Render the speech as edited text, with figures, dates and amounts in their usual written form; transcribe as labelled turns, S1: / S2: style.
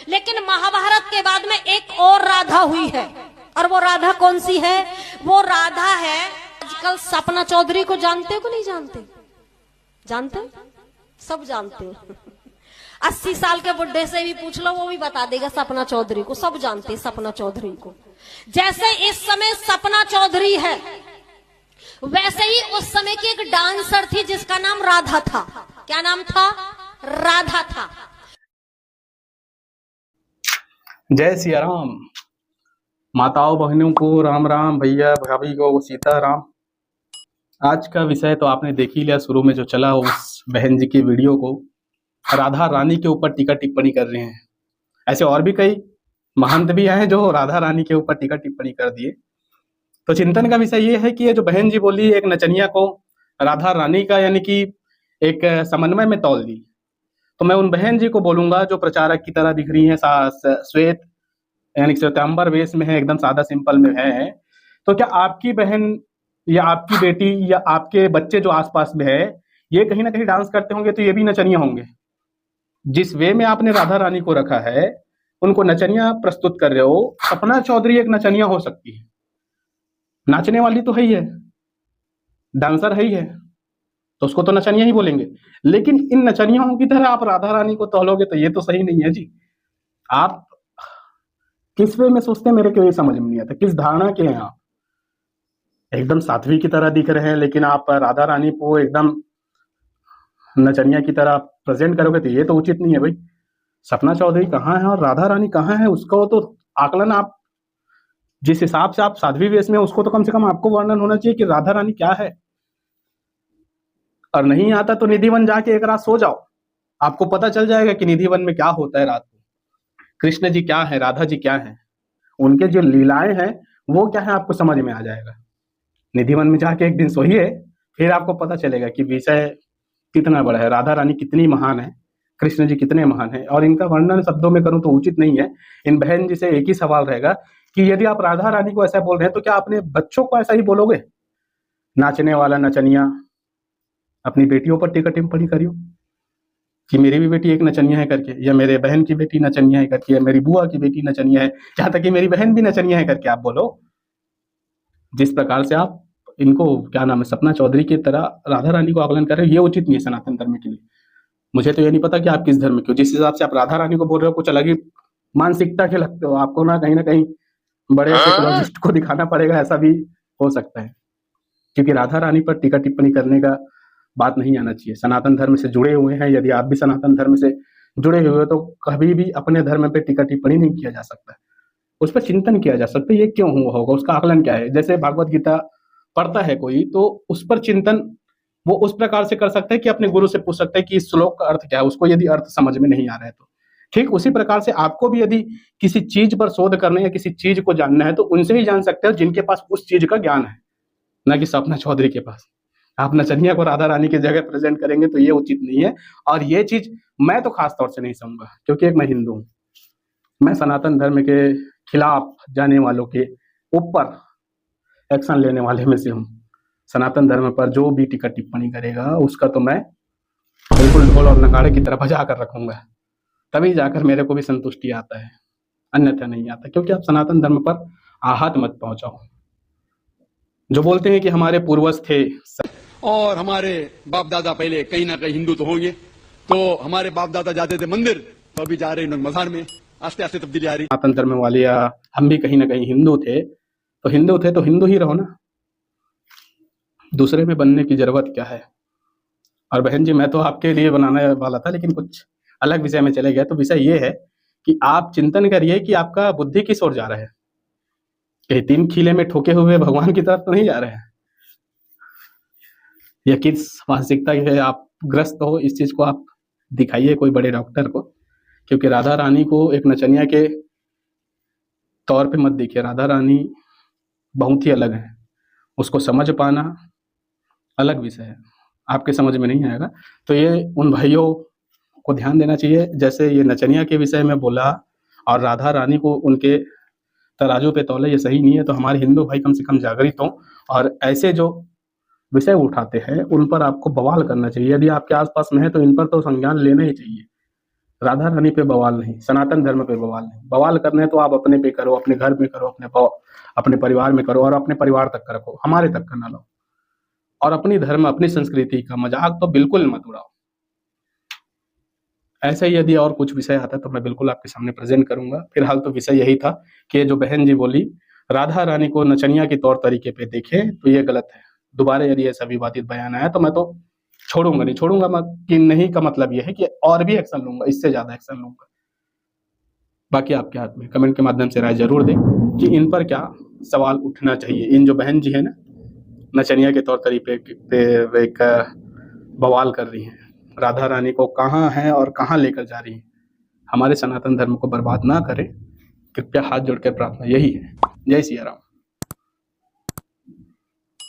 S1: लेकिन महाभारत के बाद में एक और राधा हुई है, और वो राधा कौन सी है? वो राधा है, आजकल सपना चौधरी को जानते हो कि नहीं जानते? जानते? सब जानते हैं। 80 साल के बुढ़े से भी पूछ लो, वो भी बता देगा सपना चौधरी को। सब जानते हैं सपना चौधरी को। जैसे इस समय सपना चौधरी है, वैसे ही उस समय की एक डांसर थी जिसका नाम राधा था। क्या नाम था? राधा था।
S2: जय सिया राम। माताओं बहनों को राम राम, भैया भाभी को सीता राम। आज का विषय तो आपने देख ही लिया, शुरू में जो चला उस बहन जी की वीडियो को राधा रानी के ऊपर टीका टिप्पणी कर रहे हैं। ऐसे और भी कई महंत भी आए जो राधा रानी के ऊपर टीका टिप्पणी कर दिए। तो चिंतन का विषय ये है कि ये जो बहन जी बोली, एक नचनिया को राधा रानी का यानी कि एक समन्वय में तौल दी। तो मैं उन बहन जी को बोलूंगा जो प्रचारक की तरह दिख रही हैं, श्वेत यानी श्वेतांबर वेश में है, एकदम सादा सिंपल में है। तो क्या आपकी बहन या आपकी बेटी या आपके बच्चे जो आसपास में है, ये कहीं ना कहीं डांस करते होंगे तो ये भी नचनिया होंगे? जिस वे में आपने राधा रानी को रखा है, उनको नचनिया प्रस्तुत कर रहे हो। सपना चौधरी एक नचनिया हो सकती है, नाचने वाली तो है ही है, डांसर है ही है, तो उसको तो नचनिया ही बोलेंगे। लेकिन इन नचनियाओं की तरह आप राधा रानी को तौलोगे तो ये तो सही नहीं है जी। आप किस वे में सोचते हैं, मेरे को ये समझ में नहीं आता। किस धारणा के हैं आप? एकदम साध्वी की तरह दिख रहे हैं, लेकिन आप राधा रानी को एकदम नचनिया की तरह प्रेजेंट करोगे तो ये तो उचित नहीं है भाई। सपना चौधरी कहाँ है और राधा रानी कहाँ है, उसका तो आकलन आप जिस हिसाब से आप साध्वी वेश में, उसको तो कम से कम आपको वर्णन होना चाहिए कि राधा रानी क्या है। और नहीं आता तो निधिवन जाके एक रात सो जाओ, आपको पता चल जाएगा कि निधिवन में क्या होता है रात को। कृष्ण जी क्या है, राधा जी क्या है, उनके जो लीलाएं हैं वो क्या है, आपको समझ में आ जाएगा। निधिवन में जाके एक दिन सोइए, फिर आपको पता चलेगा कि विषय कितना बड़ा है, राधा रानी कितनी महान है, कृष्ण जी कितने महान है। और इनका वर्णन शब्दों में करूं तो उचित नहीं है। इन बहन जी से एक ही सवाल रहेगा कि यदि आप राधा रानी को ऐसा बोल रहे हैं तो क्या अपने बच्चों को ऐसा ही बोलोगे? नाचने वाला नचनिया। अपनी बेटियों पर टीका टिप्पणी करियो कि मेरी भी बेटी एक नचनिया है करके, या मेरे बहन की बेटी नचनिया है करके, या मेरी बुआ की बेटी नचनिया है, जहां तक कि मेरी बहन भी नचनिया है करके आप बोलो। जिस प्रकार से आप इनको क्या नाम है, सपना चौधरी की तरह राधा रानी को आकलन कर रहे हो, ये उचित नहीं है सनातन धर्म के लिए। मुझे तो ये नहीं पता कि आप किस धर्म के हो। जिस हिसाब से आप राधा रानी को बोल रहे हो, कुछ अलग ही मानसिकता के लगते हो। आपको ना कहीं बड़े साइकोलॉजिस्ट को दिखाना पड़ेगा, ऐसा भी हो सकता है। क्योंकि राधा रानी पर टीका टिप्पणी करने का बात नहीं आना चाहिए। सनातन धर्म से जुड़े हुए हैं, यदि आप भी सनातन धर्म से जुड़े हुए हो तो कभी भी अपने धर्म पे टीका टिप्पणी नहीं किया जा सकता, उस पर चिंतन किया जा सकता है। ये क्यों हुआ होगा, उसका आकलन क्या है। जैसे भागवत गीता पढ़ता है कोई, तो उस पर चिंतन वो उस प्रकार से कर सकता है कि अपने गुरु से पूछ सकता है कि इस श्लोक का अर्थ क्या है, उसको यदि अर्थ समझ में नहीं आ रहा है तो। ठीक उसी प्रकार से आपको भी यदि किसी चीज पर शोध करना है या किसी चीज को जानना है तो उनसे ही जान सकते हो जिनके पास उस चीज का ज्ञान है, ना कि सपना चौधरी के पास। आप नचनिया को राधा रानी की जगह प्रेजेंट करेंगे तो ये उचित नहीं है। और ये चीज मैं तो खास तौर से नहीं समझूंगा, क्योंकि एक मैं हिंदू हूं। मैं सनातन धर्म के खिलाफ जाने वालों के ऊपर एक्शन लेने वाले में से हूँ। सनातन धर्म पर जो भी टीका टिप्पणी करेगा उसका तो मैं बिल्कुल ढोल और नगाड़े की तरह बजा कर रखूंगा, तभी जाकर मेरे को भी संतुष्टि आता है, अन्यथा नहीं आता। क्योंकि आप सनातन धर्म पर आहत मत पहुंचाओ। जो बोलते हैं कि हमारे पूर्वज थे
S3: और हमारे बाप दादा पहले कहीं ना कहीं हिंदू तो होंगे, तो हमारे बाप दादा जाते थे मंदिर, तो अभी जा रहे हैं मजार में। आस्ते आस्ते तब्दीली आ रही।
S2: सनातन धर्म वाले या हम भी कहीं ना कहीं हिंदू थे, तो हिंदू ही रहो ना, दूसरे में बनने की जरूरत क्या है। और बहन जी, मैं तो आपके लिए बनाने वाला था, लेकिन कुछ अलग विषय में चले गया। तो विषय ये है कि आप चिंतन करिए कि आपका बुद्धि किस ओर जा रहा है। कहीं 3 खीले में ठोके हुए भगवान की तरफ तो नहीं जा रहे हैं, या किस मानसिकता के आप ग्रस्त हो, इस चीज को आप दिखाइए कोई बड़े डॉक्टर को। क्योंकि राधा रानी को एक नचनिया के तौर पे मत देखिए। राधा रानी बहुत ही अलग है, उसको समझ पाना अलग विषय है, आपके समझ में नहीं आएगा। तो ये उन भाइयों को ध्यान देना चाहिए। जैसे ये नचनिया के विषय में बोला और राधा रानी को उनके तराजू पे तौले, ये सही नहीं है। तो हमारे हिंदू भाई कम से कम जागृत हों और ऐसे जो विषय उठाते हैं उन पर आपको बवाल करना चाहिए। यदि आपके आसपास में है तो इन पर तो संज्ञान लेना ही चाहिए। राधा रानी पे बवाल नहीं, सनातन धर्म पे बवाल नहीं। बवाल करने हैं तो आप अपने पे करो, अपने घर में करो, अपने परिवार में करो, और अपने परिवार तक का रखो, हमारे तक का ना लो। और अपनी धर्म, अपनी संस्कृति का मजाक तो बिल्कुल मत उड़ाओ। ऐसे ही यदि और कुछ विषय आता है तो मैं बिल्कुल आपके सामने प्रेजेंट करूंगा। फिलहाल तो विषय यही था कि जो बहन जी बोली राधा रानी को नचनिया के तौर तरीके पे देखे तो ये गलत है। दोबारा यदि ऐसा विवादित बयान आया तो मैं तो छोड़ूंगा नहीं, छोड़ूंगा कि नहीं का मतलब ये है कि और भी एक्शन लूंगा, इससे ज्यादा एक्शन लूंगा। बाकी आपके हाथ में, कमेंट के माध्यम से राय जरूर दें कि इन पर क्या सवाल उठना चाहिए। इन जो बहन जी है ना, नचनिया के तौर तरीके पे एक बवाल कर रही हैं, राधा रानी को कहाँ है और कहाँ लेकर जा रही हैं। हमारे सनातन धर्म को बर्बाद ना करें, कृपया हाथ जोड़ कर प्रार्थना यही है। जय सिया राम।